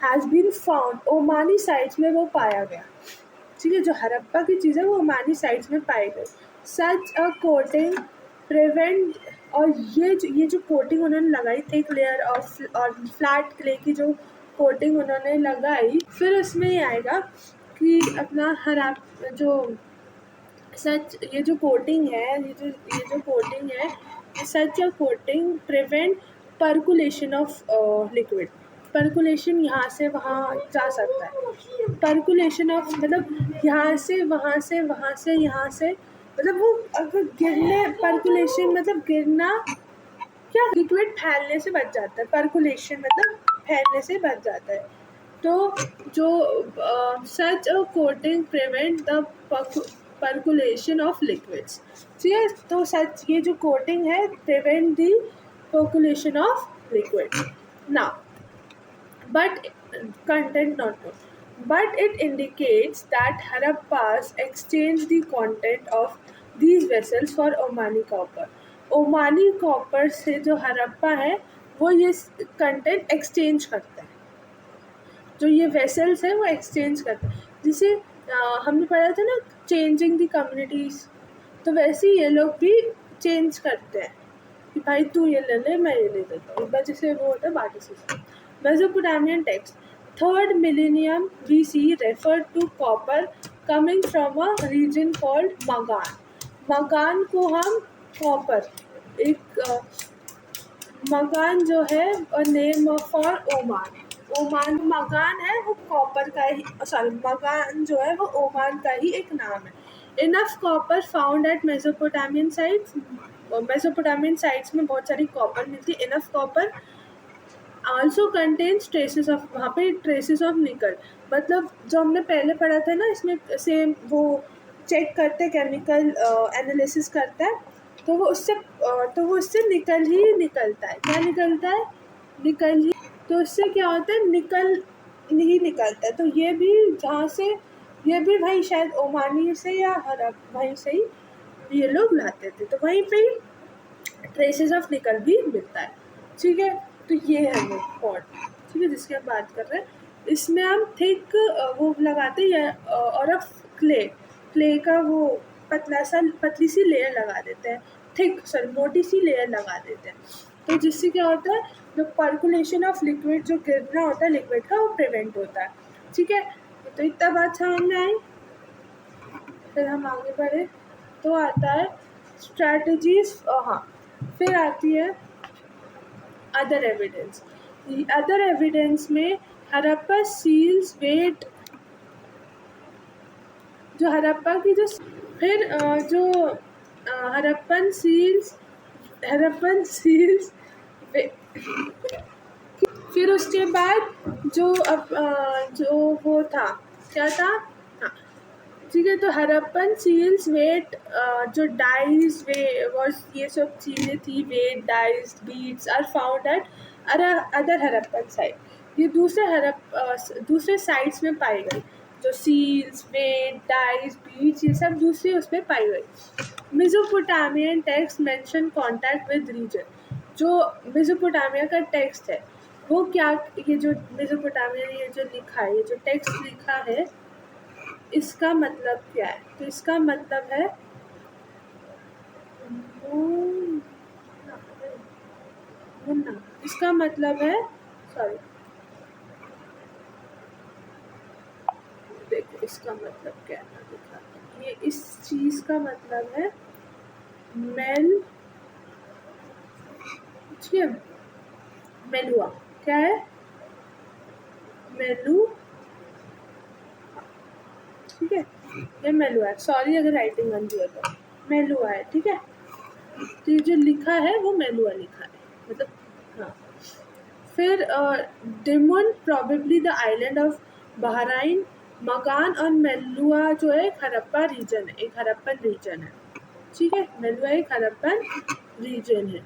has been found, Omani sites में वो पाया गया, ठीक है। जो हड़प्पा की चीज़ें वो ओमानी साइट्स में पाई गई। सच अ कोटिंग प्रिवेंट, और ये जो कोटिंग उन्होंने लगाई थिक लेयर और फ्लैट क्ले की जो कोटिंग उन्होंने लगाई, फिर उसमें ये आएगा कि अपना जो सच ये जो कोटिंग है, ये जो कोटिंग है, such a coating prevent percolation of liquid. Percolation यहाँ से वहाँ जा सकता है। पर्कुलेशन ऑफ मतलब यहाँ से वहाँ से, वहाँ से यहाँ से, मतलब वो अगर गिरने, पर्कुलेशन मतलब गिरना, क्या लिक्विड फैलने से बच जाता है, पर्कुलेशन मतलब फैलने से बच जाता है। तो जो such a coating prevent the percolation of liquids, ठीक है। तो सच ये जो कोटिंग है prevent the percolation of liquid ना, but content not known. But it indicates that Harappas exchanged the content of these vessels for Omani copper. Omani copper से जो हड़प्पा है वो ये कंटेंट एक्सचेंज करता है, जो ये वेसल्स है वो एक्सचेंज करते हैं। जिसे हमने पढ़ा था ना, चेंजिंग द कम्युनिटीज़, तो वैसे ही ये लोग भी चेंज करते हैं कि भाई तू ये ले ले, मैं ये ले लेता हूँ, बस जैसे वो होता है बाटी system. Mesopotamian text, 3rd millennium BC referred to copper coming from a region called Magan. मगान को हम कॉपर, एक मगान जो है नेम फॉर ओमान, ओमान मगान है वो कॉपर का ही, सॉरी मगान जो है वो ओमान का ही एक नाम है। Enough copper found at Mesopotamian sites, Mesopotamian sites में बहुत सारी कॉपर मिलती है। Enough copper also contains traces of, वहाँ पे ट्रेसेस ऑफ निकल, मतलब जो हमने पहले पढ़ा था ना, इसमें सेम वो चेक करते हैं, केमिकल एनालिसिस करता है, तो वो उससे निकल ही निकलता है। क्या निकलता है? निकल ही। तो उससे क्या होता है? निकल ही निकलता है। तो ये भी जहाँ से, ये भी भाई शायद ओमानी से या वहीं से ही ये लोग लाते थे, तो वहीं पे ही ट्रेसेस ऑफ निकल भी मिलता है, ठीक है। तो ये है वो पॉट, ठीक है, जिसकी हम बात कर रहे हैं। इसमें हम थिक वो लगाते हैं और क्ले का वो पतली सी लेयर लगा देते हैं, थिक सॉरी मोटी सी लेयर लगा देते हैं। तो जिससे क्या होता है, जो पर्कुलेशन ऑफ लिक्विड, जो गिरना होता है लिक्विड का, वो प्रिवेंट होता है, ठीक है। तो इतना बात समझ में आई। फिर हम आगे बढ़े तो आता है स्ट्रैटेजीज, हाँ, फिर आती है अदर एविडेंस। अदर एविडेंस में हड़प्पा सील्स वेट, जो हड़प्पा की जो फिर जो हड़प्पन सील्स फिर उसके बाद जो वो था, क्या था, हाँ ठीक है। तो हड़प्पन सील्स वेट, जो डाइज वे वॉज, ये सब चीज़ें थी, weight dies beads are found at other Harappan site, ये दूसरे साइट्स में पाई गई। जो सील्स, वेट, डाइस, बीट्स, ये सब दूसरी उस पर पाई गई। Mesopotamian text mention contact with region. जो मेसोपोटामिया का टेक्स्ट है वो क्या, ये जो मेसोपोटामिया ये जो लिखा है, ये जो टेक्स्ट लिखा है, इसका मतलब क्या है? तो इसका मतलब है मुन्ना, इसका मतलब है, सॉरी देखो इसका मतलब क्या है दिखाती हूँ। ये इस चीज का मतलब है मेल, ठीक है, मेलुआ। क्या है? मेलू, ठीक है, ये मेलुआ है। सॉरी अगर राइटिंग गंदी है तो, मेलुआ है, ठीक है। तो ये जो लिखा है वो मेलुआ लिखा है, मतलब हाँ। फिर demon probably the island of Bahrain, मकान और मेलुआ जो है हड़प्पा रीजन है, एक हड़प्पन रीजन है, ठीक है। मेलुआ एक हड़प्पन रीजन है।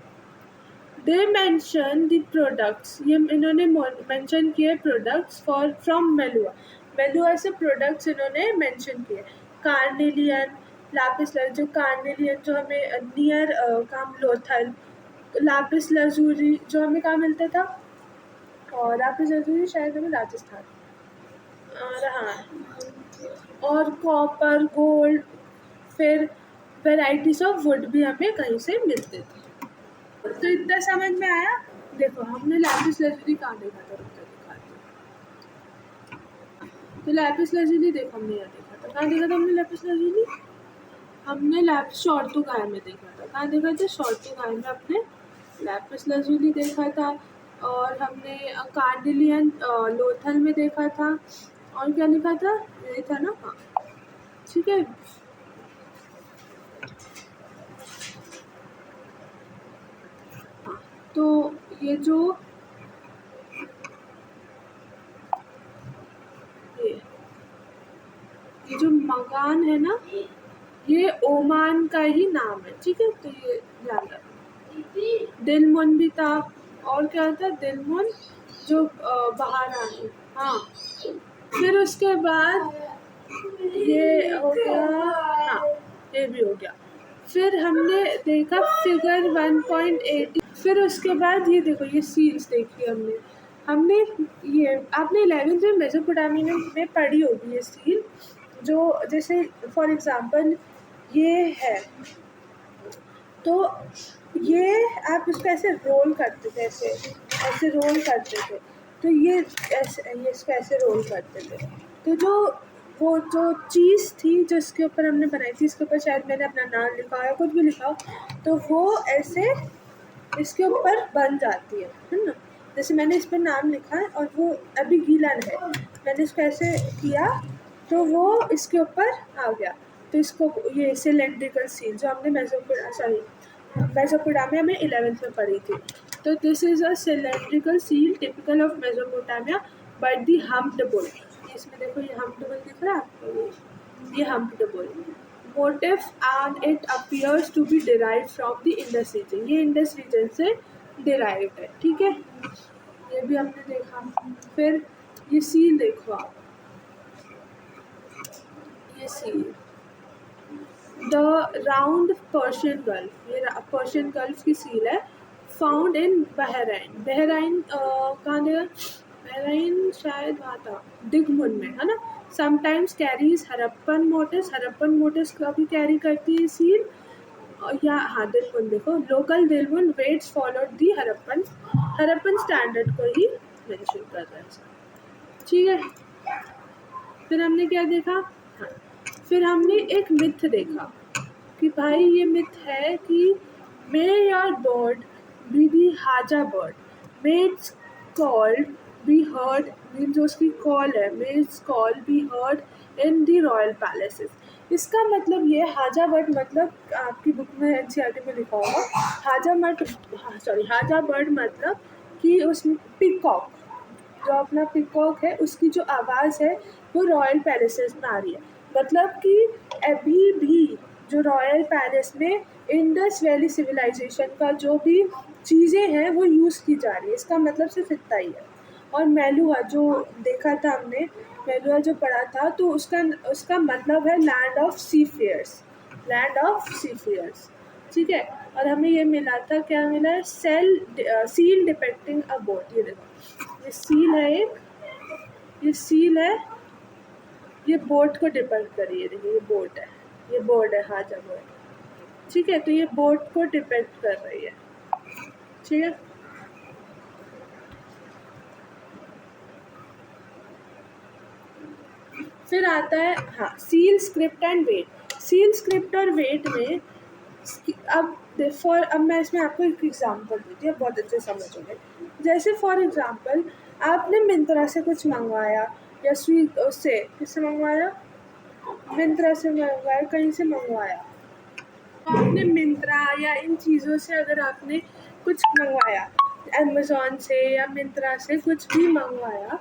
दे मेंशन द प्रोडक्ट्स, ये इन्होंने मेंशन किए products for from Meluha, Meluha से प्रोडक्ट्स इन्होंने मेंशन किए। कार्नेलियन, लापिस जो कार्नेलियन जो हमें नियर काम लोथल, लापिस लजूरी जो हमें कहाँ मिलता था, और लापिस लजूरी शायद हमें राजस्थान, और हाँ, और कॉपर, गोल्ड, फिर वेराइटीज ऑफ वुड भी हमें कहीं से मिलते थे। तो इतना समझ में आया। देखो हमने लैपिस लैजुली कहाँ देखा था, रुक कर दिखाती हूँ। तो लैपिस लैजुली देखो हमने यहाँ देखा था, कहाँ देखा था हमने लैपिस लैजुली? हमने लैपिस शॉर्टुगाई में देखा था। कहाँ देखा था? शॉर्टुगाई में अपने लैपिस लैजुली देखा था। और हमने कार्डिलियन लोथल में देखा था। और क्या लिखा था? यही था ना, हाँ, ठीक है। हाँ, तो ये जो ये जो मकान है ना, ये ओमान का ही नाम है, ठीक है। तो ये ध्यान रखना। दिलमुन भी था, और क्या था? दिलमुन जो बाहर आए, हाँ। फिर उसके बाद ये हो गया, हाँ, ये भी हो गया। फिर हमने देखा फिगर 1.8। फिर उसके बाद ये देखो, ये सील्स देखी हमने। हमने ये आपने 11th में मेसोपोटामिया में पढ़ी होगी ये सील, जो जैसे फॉर एग्जांपल ये है, तो ये आप इसको ऐसे रोल करते थे, ऐसे ऐसे रोल करते थे, तो ये ऐसे, ये इसको ऐसे रोल करते थे। तो जो वो जो चीज़ थी जो इसके ऊपर हमने बनाई थी, इसके ऊपर शायद मैंने अपना नाम लिखा हो या कुछ भी लिखा हो, तो वो ऐसे इसके ऊपर बन जाती है ना। जैसे मैंने इस पर नाम लिखा है और वो अभी गीला है, मैंने इसको ऐसे किया तो वो इसके ऊपर आ गया। तो इसको ये सिलेंड्रिकल सील जो हमने मेसोपोटामिया में 11th में पढ़ी थी। तो this is a cylindrical seal typical of Mesopotamia but the humped bull. इसमें देखो ये हम्प्ड बुल दिख रहा है आपको, ये humped bull motif and it appears to be derived from the Indus region, ये इंडस रीजन से डिराइव्ड है, ठीक है। ये भी हमने देखा। फिर ये सील देखो आप, ये seal the round Persian gulf, ये पर्शियन गल्फ की सील है। फाउंड इन बहराइन, बहराइन कहाँ देखा? बहराइन शायद वहाँ था दिगमुन में, है ना। Sometimes carries Harappan motifs, Harappan motifs का भी कैरी करती है सील। या हाँ, दिलमुन देखो, लोकल दिलमुन वेट्स फॉलोड दी हरप्पन, हरप्पन स्टैंडर्ड को ही मेंशन कर रहा है, ठीक है। फिर हमने क्या देखा? हाँ, फिर हमने एक मिथ देखा कि भाई ये मिथ है कि may your bird be the हाजा bird, may its called be heard, mean जो उसकी कॉल है, may its call be heard in the royal palaces. इसका मतलब ये हाजा बर्ड, मतलब आपकी बुक में एनसीईआरटी में लिखा होगा हाजा मट, सॉरी हाजा बर्ड मतलब कि उस पिकॉक, जो अपना पिकॉक है उसकी जो आवाज़ है वो रॉयल पैलेसेस में आ रही है। मतलब कि अभी भी जो रॉयल पैलेस में इंडस वैली सिविलाइजेशन का जो भी चीज़ें हैं वो यूज़ की जा रही है, इसका मतलब सिर्फ इतना ही है। और मेलुआ जो देखा था हमने, मेलुआ जो पढ़ा था, तो उसका मतलब है land of seafarers, land of seafarers. ठीक है, और हमें ये मिला था, क्या मिला है, सील डिपेक्टिंग अ बोट। ये देखो, ये सील है एक, ये सील है, ये बोट को डिपेक्ट करिए, देखिए ये बोट है, ये बोर्ड है, हाँ जब बोट। ठीक है, तो ये बोट को डिपेक्ट कर रही है। ठीक है, फिर आता है हाँ seal, script and weight. Seal, script और वेट में अब अब मैं इसमें आपको एक एग्जांपल देती हूँ, बहुत अच्छे समझोगे। जैसे फॉर एग्जांपल, आपने मिंत्रा से कुछ मंगवाया, या स्वीट उससे किससे मंगवाया, मिंत्रा से मंगवाया, कहीं से मंगवाया। तो आपने मिंत्रा या इन चीज़ों से अगर आपने कुछ मंगवाया, अमेज़ॉन से या मिंत्रा से कुछ भी मंगवाया,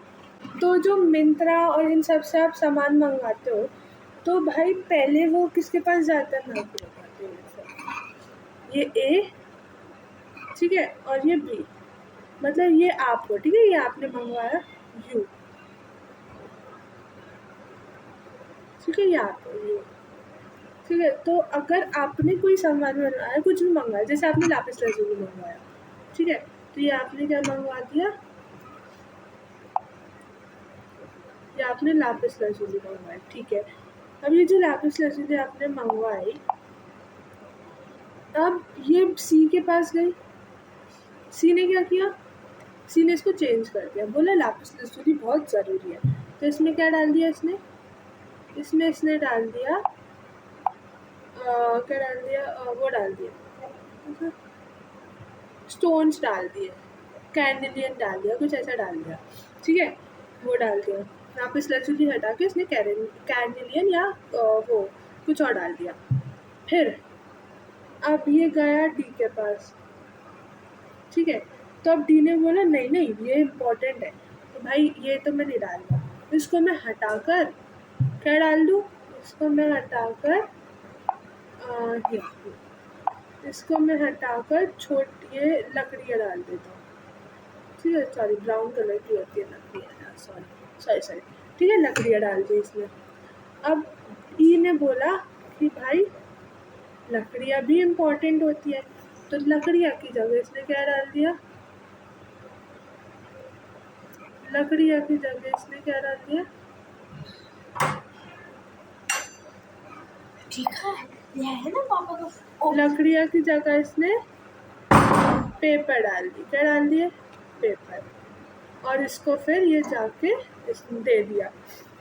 तो जो मिंत्रा और इन सब से आप सामान मंगवाते हो, तो भाई पहले वो किसके पास जाता है, मैं आपको बताती हूँ। ये ए, ठीक है, और ये बी, मतलब ये आपको, ठीक है, ये आपने मंगवाया यू, ठीक है, ये आपको यू, ठीक है। तो अगर आपने कोई सामान मंगवाया, कुछ भी मंगवाया, जैसे आपने लापिस लाजुली मंगवाया, ठीक है, तो ये आपने क्या मंगवा दिया, ये आपने लापिस लाजुली मंगवाई, ठीक है। अब ये जो लापिस लाजुली आपने मंगवाई, अब ये सी के पास गई, सी ने क्या किया, सी ने इसको चेंज कर दिया, बोला लापिस लाजुली बहुत ज़रूरी है, तो इसमें क्या डाल दिया, इसने डाल दिया, क्या डाल दिया, वो डाल दिया, स्टोन्स डाल दिए, कैंडिलियन डाल दिया, कुछ ऐसा डाल दिया, ठीक है, वो डाल दिया। वापस लचुली हटा के इसने कैंडिलियन या वो कुछ और डाल दिया। फिर अब ये गया डी के पास, ठीक है, तो अब डी ने बोला नहीं नहीं ये इम्पोर्टेंट है, तो भाई ये तो मैं नहीं डाल रहा, इसको मैं हटाकर क्या डाल दूँ, इसको मैं हटाकर इसको मैं हटाकर ये लकड़ियाँ डाल देता हूँ, ठीक है, सॉरी ब्राउन कलर की होती है लकड़ियाँ, सॉरी सॉरी सॉरी, ठीक है, लकड़ियाँ डाल दी इसमें। अब ई ने बोला कि भाई लकड़ियाँ भी इम्पोर्टेंट होती है, तो लकड़ियाँ की जगह इसने क्या डाल दिया, लकड़ियाँ की जगह इसने क्या डाल दिया, ठीक है, ये है ना पापा का, लकड़ियाँ की जगह इसने पेपर डाल दी, क्या डाल दिए, पेपर, और इसको फिर ये जाके इसने दे दिया।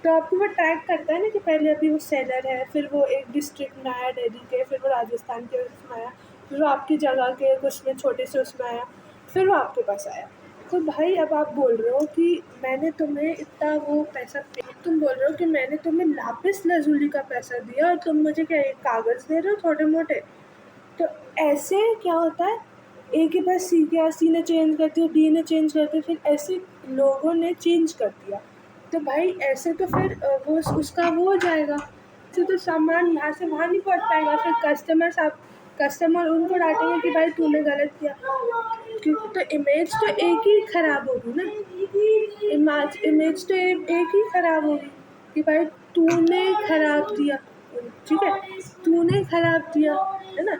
तो आपको वो ट्रैक करता है ना कि पहले अभी वो सेलर है, फिर वो एक डिस्ट्रिक्ट में आया दिल्ली के, फिर वो राजस्थान के उसमें आया, फिर वो आपकी जगह के उसमें छोटे से उसमें आया, फिर वो आपके पास आया। तो भाई अब आप बोल रहे हो कि मैंने तुम्हें इतना वो पैसा तुम बोल रहे हो कि मैंने तुम्हें लापिस लाजुली का पैसा दिया और तुम मुझे क्या एक कागज़ दे रहे हो छोटे मोटे। तो ऐसे क्या होता है, ए के पास सी गया, सी ने चेंज कर दिया, डी ने चेंज कर दिया, फिर ऐसे लोगों ने चेंज कर दिया, तो भाई ऐसे तो फिर वो उसका वो हो जाएगा, तो सामान यहाँ से वहाँ नहीं पहुँच पाएगा, फिर कस्टमर उनको डांटेंगे कि भाई तूने गलत किया, क्योंकि तो इमेज तो एक ही ख़राब होगी ना, इमेज तो एक ही ख़राब होगी कि भाई तूने ख़राब दिया, ठीक है, तूने ख़राब दिया, है ना,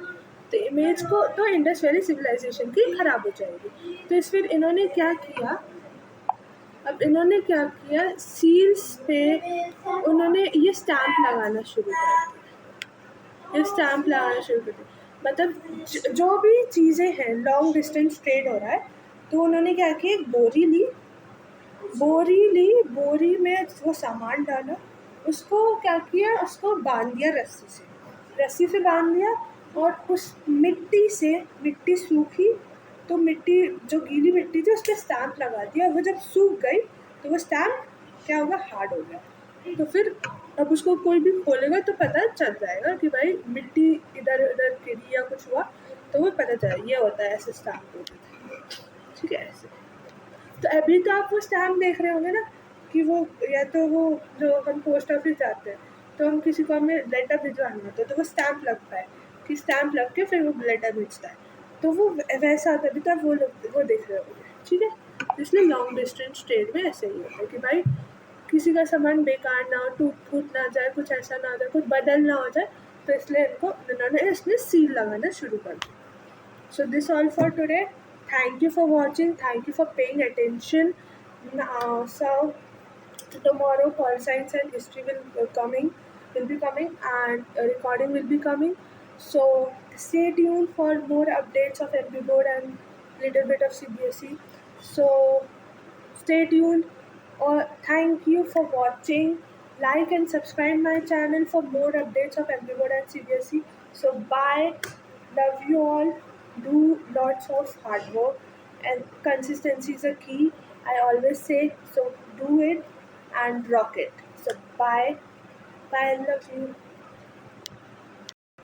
तो इमेज को तो इंडस वैली सिविलाइजेशन की ख़राब हो जाएगी। तो इस फिर इन्होंने क्या किया, अब इन्होंने क्या किया, सील्स पे उन्होंने ये स्टैम्प लगाना शुरू कर दिया, ये स्टैम्प लगाना शुरू कर दिया, मतलब जो भी चीज़ें हैं लॉन्ग डिस्टेंस ट्रेड हो रहा है, तो उन्होंने क्या किया, एक बोरी में वो सामान डाला, उसको क्या किया, उसको बांध दिया रस्सी से बांध दिया, और उस मिट्टी सूखी, तो मिट्टी जो गीली मिट्टी थी उस पर स्टैम्प लगा दिया, वो जब सूख गई तो वो स्टैम्प क्या होगा, हार्ड हो गया, तो फिर अब उसको कोई भी खोलेगा तो पता चल जाएगा कि भाई मिट्टी इधर उधर गिरी या कुछ हुआ, तो वो पता चलेगा, ये होता है ऐसे स्टैम्प होते थे, ठीक है ऐसे। तो अभी तो आप वो स्टैम्प देख रहे होंगे ना कि वो या तो वो जो हम पोस्ट ऑफिस जाते हैं, तो हम किसी को हमें लेटर भिजवाना होता है, तो वो स्टैम्प लगता है कि स्टैम्प लग के फिर वो लेटर भेजता है, तो वो वैसा होता है, अभी तो आप वो देख रहे होंगे, ठीक है। इसलिए लॉन्ग डिस्टेंस ट्रेड में ऐसे ही होता है कि भाई किसी का सामान बेकार ना हो, टूट फूट ना जाए, कुछ ऐसा ना हो जाए, कुछ बदल ना हो जाए, तो इसलिए इन्होंने इसमें सील लगाना शुरू कर दिया. So this all for today. Thank you for watching. Thank you for paying attention. So tomorrow Pol Science and History will be coming, and a recording will be coming. So stay tuned for more updates of MP board and little bit of CBSE. So stay tuned. Thank you for watching. Like and subscribe my channel for more updates of MP board and CBSE. So bye. Love you all. Do lots of hard work, and consistency is a key. I always say so. Do it and rock it. So bye. Bye. I love you.